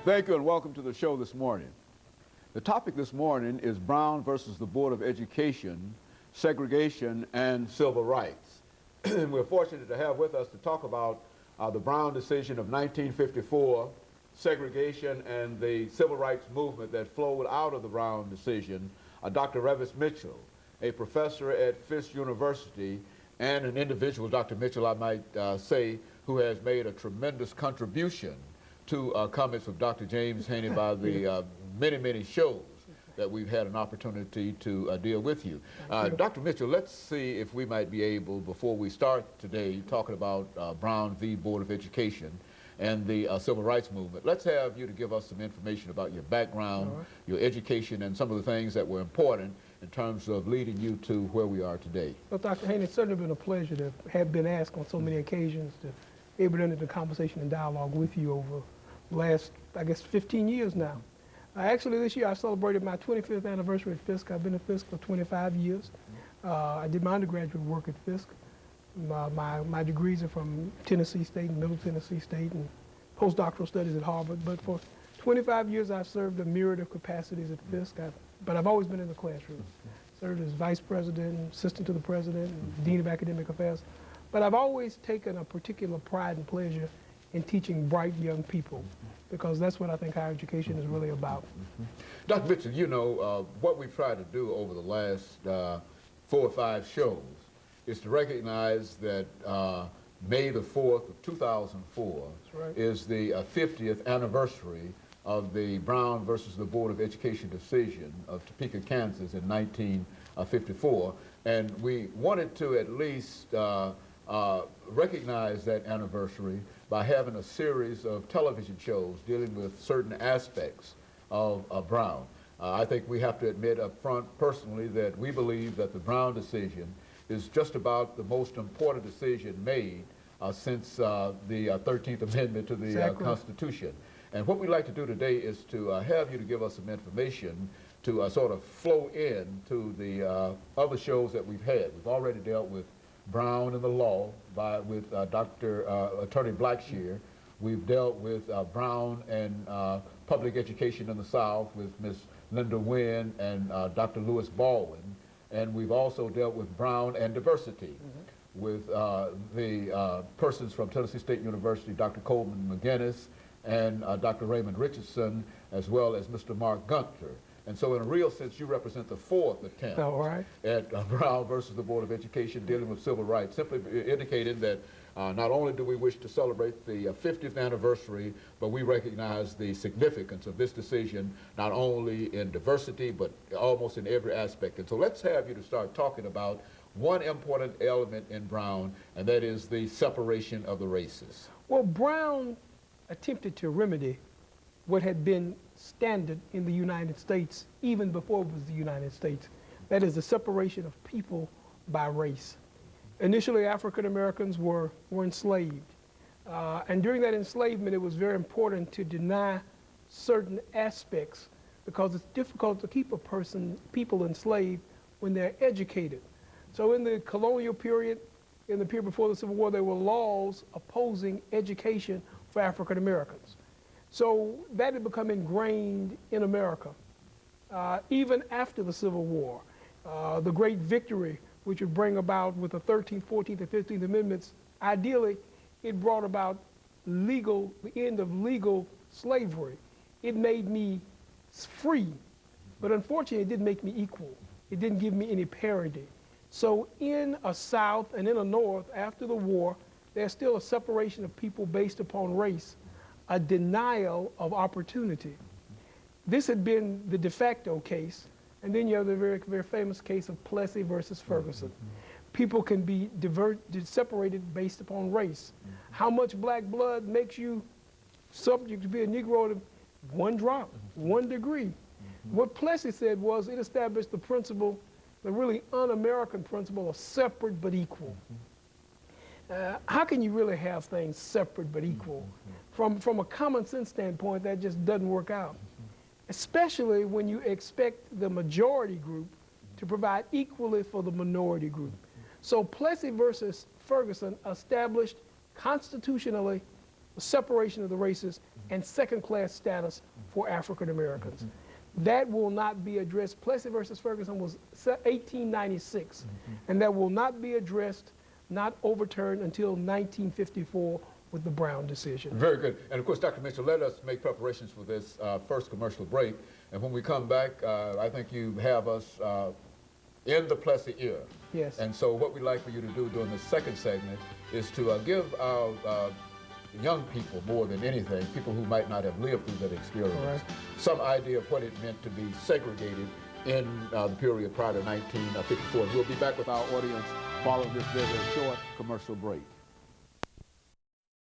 Thank you and welcome to the show this morning. The topic this morning is Brown versus the Board of Education, Segregation, and Civil Rights. And we're fortunate to have with us to talk about the Brown decision of 1954, segregation, and the civil rights movement that flowed out of the Brown decision, Dr. RMitchell, a professor at Fisk University and an individual, Dr. Mitchell, I might say, who has made a tremendous contribution to comments of Dr. James Haney by the many shows that we've had an opportunity to deal with you. Dr. Mitchell, let's see if we might be able, before we start today talking about Brown v. Board of Education and the civil rights movement, let's have you to give us some information about your background, your education, and some of the things that were important in terms of leading you to where we are today. Well, Dr. Haney, it's certainly been a pleasure to have been asked on so many occasions to be able to enter the conversation and dialogue with you over the last, I guess, 15 years now. Actually, this year I celebrated my 25th anniversary at Fisk. I've been at Fisk for 25 years. I did my undergraduate work at Fisk. My degrees are from Tennessee State and Middle Tennessee State and postdoctoral studies at Harvard. But for 25 years I've served a myriad of capacities at Fisk. But I've always been in the classroom. Served as vice president, assistant to the president, and dean of academic affairs. But I've always taken a particular pride and pleasure in teaching bright young people, because that's what I think higher education is really about. Dr. Mitchell, you know, what we've tried to do over the last 4 or 5 shows is to recognize that May the 4th of 2004 is the 50th anniversary of the Brown versus the Board of Education decision of Topeka, Kansas in 1954. And we wanted to at least recognize that anniversary by having a series of television shows dealing with certain aspects of Brown. I think we have to admit up front personally that we believe that the Brown decision is just about the most important decision made since the 13th Amendment to the Constitution. And what we'd like to do today is to have you to give us some information to sort of flow in to the other shows that we've had. We've already dealt with Brown and the law with Dr. Attorney Blackshear. We've dealt with Brown and public education in the South with Ms. Linda Wynn and Dr. Lewis Baldwin. And we've also dealt with Brown and diversity with the persons from Tennessee State University, Dr. Coleman McGinnis, and Dr. Raymond Richardson, as well as Mr. Mark Gunter. And so in a real sense, you represent the 4th attempt at Brown versus the Board of Education dealing with civil rights, simply indicating that not only do we wish to celebrate the 50th anniversary, but we recognize the significance of this decision, not only in diversity, but almost in every aspect. And so let's have you to start talking about one important element in Brown, and that is the separation of the races. Well, Brown attempted to remedy what had been standard in the United States even before it was the United States. That is the separation of people by race. Initially, African Americans were enslaved. And during that enslavement, it was very important to deny certain aspects because it's difficult to keep people enslaved when they're educated. So in the colonial period, in the period before the Civil War, there were laws opposing education for African Americans. So that had become ingrained in America. Even after the Civil War, the great victory which would bring about with the 13th, 14th, and 15th Amendments, ideally it brought about the end of legal slavery. It made me free, but unfortunately it didn't make me equal. It didn't give me any parity. So in a South and in a North, after the war, there's still a separation of people based upon race, a denial of opportunity. This had been the de facto case, and then you have the very famous case of Plessy versus Ferguson. People can be separated based upon race. How much black blood makes you subject to be a Negro? 1 drop, 1 degree. What Plessy said was it established the principle, the really un-American principle of separate but equal. How can you really have things separate but equal? From a common sense standpoint, that just doesn't work out, especially when you expect the majority group to provide equally for the minority group. So Plessy versus Ferguson established constitutionally separation of the races, and second-class status for African Americans. That will not be addressed. Plessy versus Ferguson was 1896, and that will not be addressed, not overturned until 1954 with the Brown decision. Very good. And of course, Dr. Mitchell, let us make preparations for this first commercial break. And when we come back, I think you have us in the Plessy era. Yes. And so what we'd like for you to do during the second segment is to give our young people, more than anything, people who might not have lived through that experience, some idea of what it meant to be segregated in the period prior to 1954. We'll be back with our audience following this very short commercial break.